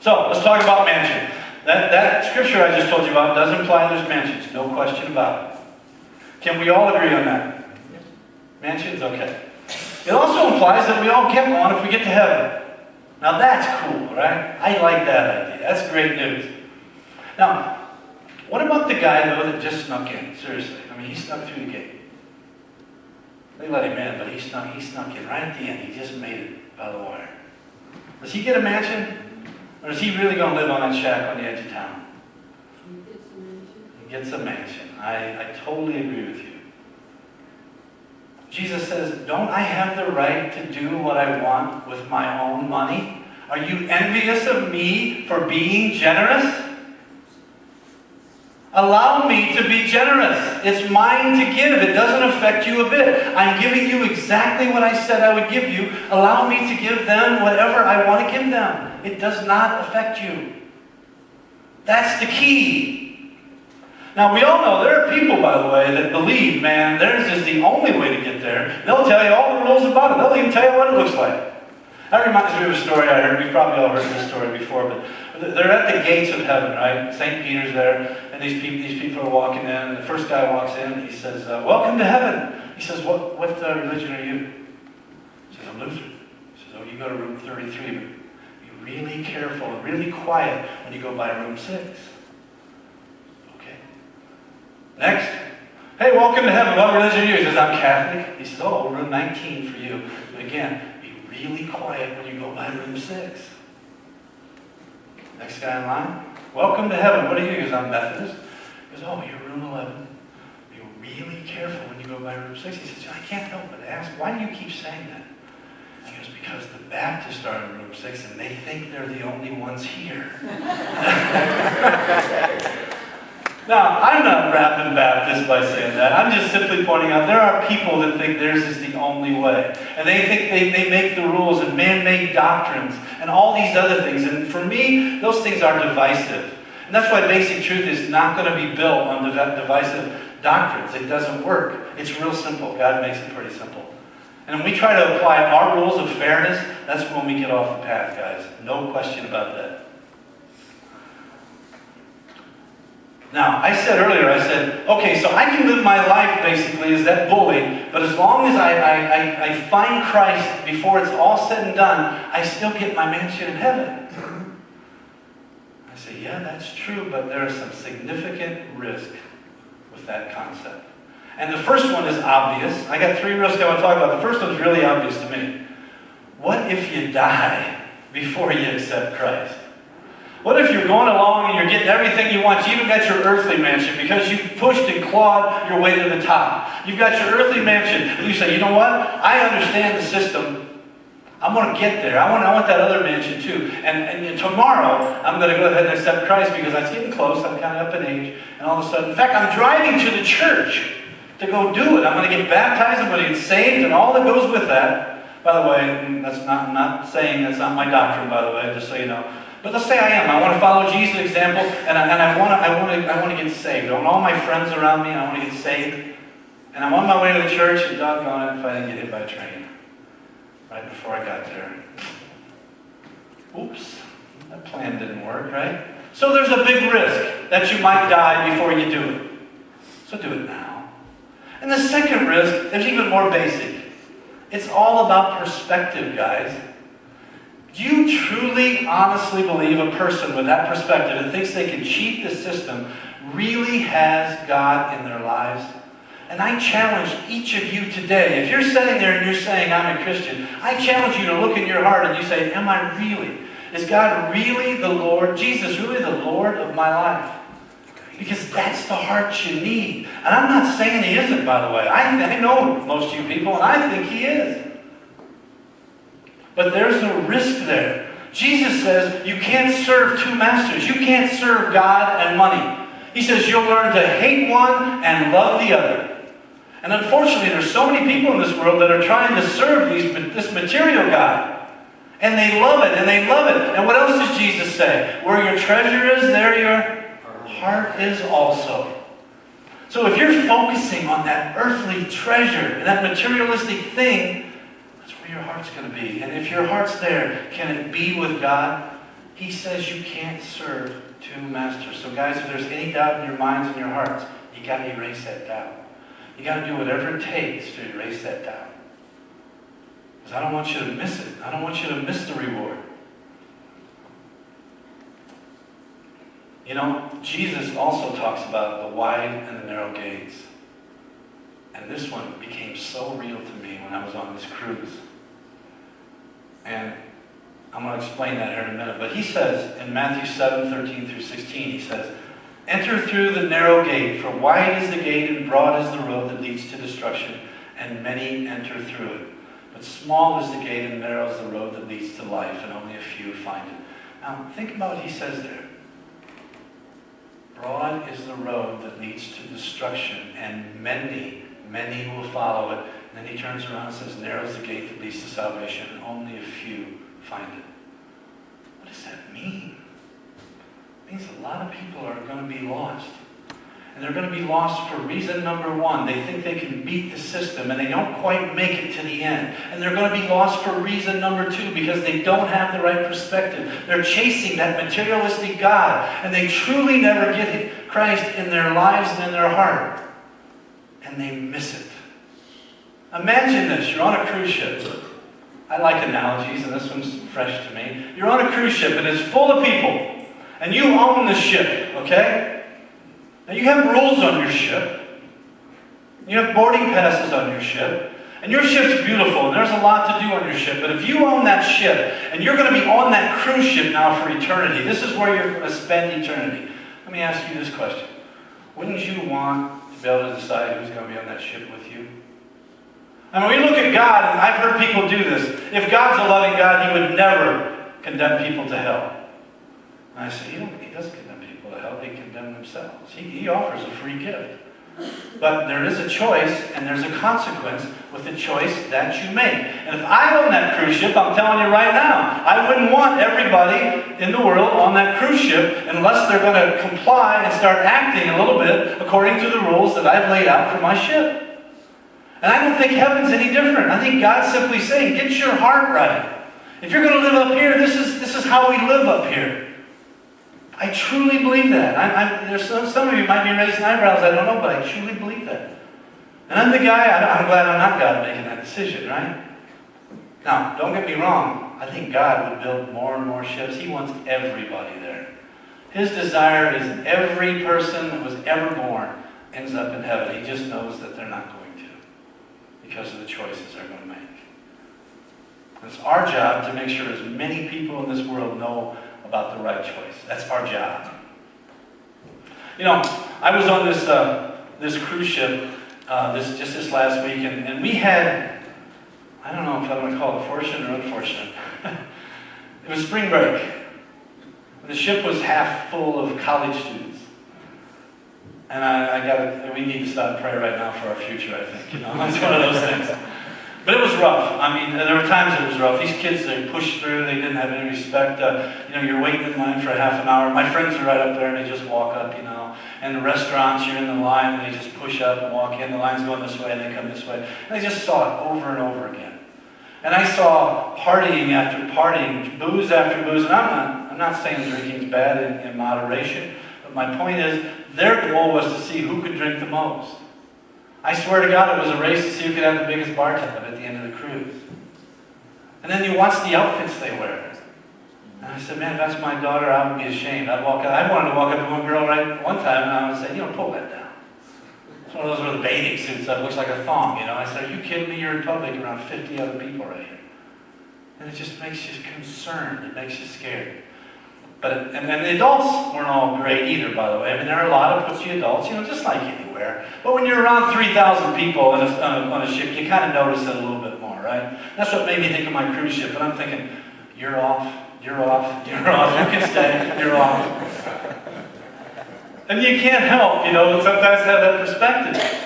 So, let's talk about mansion. That scripture I just told you about does imply there's mansions. No question about it. Can we all agree on that? Mansions? Okay. It also implies that we all get one if we get to heaven. Now that's cool, right? I like that idea. That's great news. Now, what about the guy, though, that just snuck in? Seriously. I mean, he snuck through the gate. They let him in, but he snuck in right at the end. He just made it by the wire. Does he get a mansion? Or is he really going to live on that shack on the edge of town? He gets a mansion. I totally agree with you. Jesus says, don't I have the right to do what I want with my own money? Are you envious of me for being generous? Allow me to be generous. It's mine to give. It doesn't affect you a bit. I'm giving you exactly what I said I would give you. Allow me to give them whatever I want to give them. It does not affect you. That's the key. Now, we all know there are people, by the way, that believe, man, theirs is the only way to get there. They'll tell you all the rules about it. They'll even tell you what it looks like. That reminds me of a story I heard. We've probably all heard this story before, but they're at the gates of heaven, right? St. Peter's there, and these people are walking in. And the first guy walks in, and he says, welcome to heaven. He says, what religion are you? He says, I'm Lutheran. He says, oh, you go to room 33, but be really careful and really quiet when you go by room 6. Next. Hey, welcome to heaven. What religion are you? He says, I'm Catholic. He says, oh, room 19 for you. But again, be really quiet when you go by room 6. Next guy in line. Welcome to heaven. What are you? He goes, I'm Methodist. He goes, oh, you're room 11. Be really careful when you go by room 6. He says, I can't help but ask, why do you keep saying that? He goes, because the Baptists are in room 6 and they think they're the only ones here. Now, I'm not rapping Baptist by saying that. I'm just simply pointing out there are people that think theirs is the only way. And they think they make the rules and man-made doctrines and all these other things. And for me, those things are divisive. And that's why basic truth is not going to be built on divisive doctrines. It doesn't work. It's real simple. God makes it pretty simple. And when we try to apply our rules of fairness, that's when we get off the path, guys. No question about that. Now, I said earlier, okay, so I can live my life basically as that bully, but as long as I find Christ before it's all said and done, I still get my mansion in heaven. I say, yeah, that's true, but there is some significant risk with that concept. And the first one is obvious. I got 3 risks I want to talk about. The first one's really obvious to me. What if you die before you accept Christ? What if you're going along and you're getting everything you want? You even got your earthly mansion because you've pushed and clawed your way to the top. You've got your earthly mansion. And you say, you know what? I understand the system. I'm going to get there. I want that other mansion too. And tomorrow, I'm going to go ahead and accept Christ because I'm getting close. I'm kind of up in age. And all of a sudden, in fact, I'm driving to the church to go do it. I'm going to get baptized. I'm going to get saved and all that goes with that. By the way, I'm not saying that's not my doctrine, by the way, just so you know. But let's say I am. I want to follow Jesus' example, and I want to get saved. I want all my friends around me, and I want to get saved. And I'm on my way to the church, and doggone it if I didn't get hit by a train right before I got there. Oops, that plan didn't work, right? So there's a big risk that you might die before you do it. So do it now. And the second risk is even more basic. It's all about perspective, guys. Do you truly, honestly believe a person with that perspective that thinks they can cheat the system really has God in their lives? And I challenge each of you today, if you're sitting there and you're saying, I'm a Christian, I challenge you to look in your heart and you say, am I really? Is God really the Lord? Jesus really the Lord of my life? Because that's the heart you need. And I'm not saying he isn't, by the way. I know most of you people, and I think he is. But there's a risk there. Jesus says you can't serve 2 masters. You can't serve God and money. He says you'll learn to hate one and love the other. And unfortunately, there's so many people in this world that are trying to serve this material God. And they love it, and they love it. And what else does Jesus say? Where your treasure is, there your heart is also. So if you're focusing on that earthly treasure and that materialistic thing, that's where your heart's going to be. And if your heart's there, can it be with God? He says you can't serve two masters. So guys, if there's any doubt in your minds and your hearts, you got to erase that doubt. You got to do whatever it takes to erase that doubt. Because I don't want you to miss it. I don't want you to miss the reward. You know, Jesus also talks about the wide and the narrow gates. And this one became so real to me when I was on this cruise. And I'm going to explain that here in a minute. But he says in Matthew 7:13-16, he says, "Enter through the narrow gate, for wide is the gate and broad is the road that leads to destruction, and many enter through it. But small is the gate and narrow is the road that leads to life, and only a few find it." Now, think about what he says there. Broad is the road that leads to destruction, and many will follow it. And then he turns around and says, narrow is the gate that leads to salvation, and only a few find it. What does that mean? It means a lot of people are going to be lost. And they're going to be lost for reason number one. They think they can beat the system, and they don't quite make it to the end. And they're going to be lost for reason number two, because they don't have the right perspective. They're chasing that materialistic God, and they truly never get Christ in their lives and in their heart. And they miss it. Imagine this. You're on a cruise ship. I like analogies, and this one's fresh to me. You're on a cruise ship, and it's full of people. And you own the ship, okay? Now you have rules on your ship. You have boarding passes on your ship. And your ship's beautiful, and there's a lot to do on your ship. But if you own that ship, and you're going to be on that cruise ship now for eternity, this is where you're going to spend eternity. Let me ask you this question. Wouldn't you want to be able to decide who's going to be on that ship with you? And when we look at God, and I've heard people do this, if God's a loving God, He would never condemn people to hell. And I say, He doesn't condemn people to hell, they condemn themselves. He offers a free gift. But there is a choice, and there's a consequence with the choice that you make. And if I own that cruise ship, I'm telling you right now, I wouldn't want everybody in the world on that cruise ship unless they're going to comply and start acting a little bit according to the rules that I've laid out for my ship. And I don't think heaven's any different. I think God's simply saying, get your heart right. If you're going to live up here, this is how we live up here. I truly believe that. There's some of you might be raising eyebrows, I don't know, but I truly believe that. And I'm the guy, I'm glad I'm not God making that decision, right? Now, don't get me wrong. I think God would build more and more ships. He wants everybody there. His desire is every person that was ever born ends up in heaven. He just knows that they're not going to, because of the choices they're going to make. It's our job to make sure as many people in this world know about the right choice. That's our job. You know, I was on this cruise ship this last week, and we had, I don't know if I want to call it fortunate or unfortunate. It was spring break. The ship was half full of college students. And we need to stop and pray right now for our future, I think. You know, it's one of those things. But it was rough. I mean, there were times it was rough. These kids, they pushed through. They didn't have any respect. You're waiting in line for half an hour. My friends are right up there, and they just walk up, And the restaurants, you're in the line, and they just push up and walk in. The line's going this way, and they come this way. And I just saw it over and over again. And I saw partying after partying, booze after booze. And I'm not saying drinking's bad in moderation. But my point is, their goal was to see who could drink the most. I swear to God, it was a race to see who could have the biggest bar tab at the end of the cruise. And then you watch the outfits they wear. And I said, man, if that's my daughter, I would be ashamed. I wanted to walk up to one girl one time, and I would say, pull that down. It's one of those with the bathing suits that looks like a thong, I said, are you kidding me? You're in public around 50 other people right here. And it just makes you concerned. It makes you scared. And the adults weren't all great either, by the way. I mean, there are a lot of pushy adults, just like anywhere. But when you're around 3,000 people on a ship, you kind of notice it a little bit more, right? That's what made me think of my cruise ship. But I'm thinking, you're off, you're off, you're off. You can stay, you're off. And you can't help, sometimes have that perspective.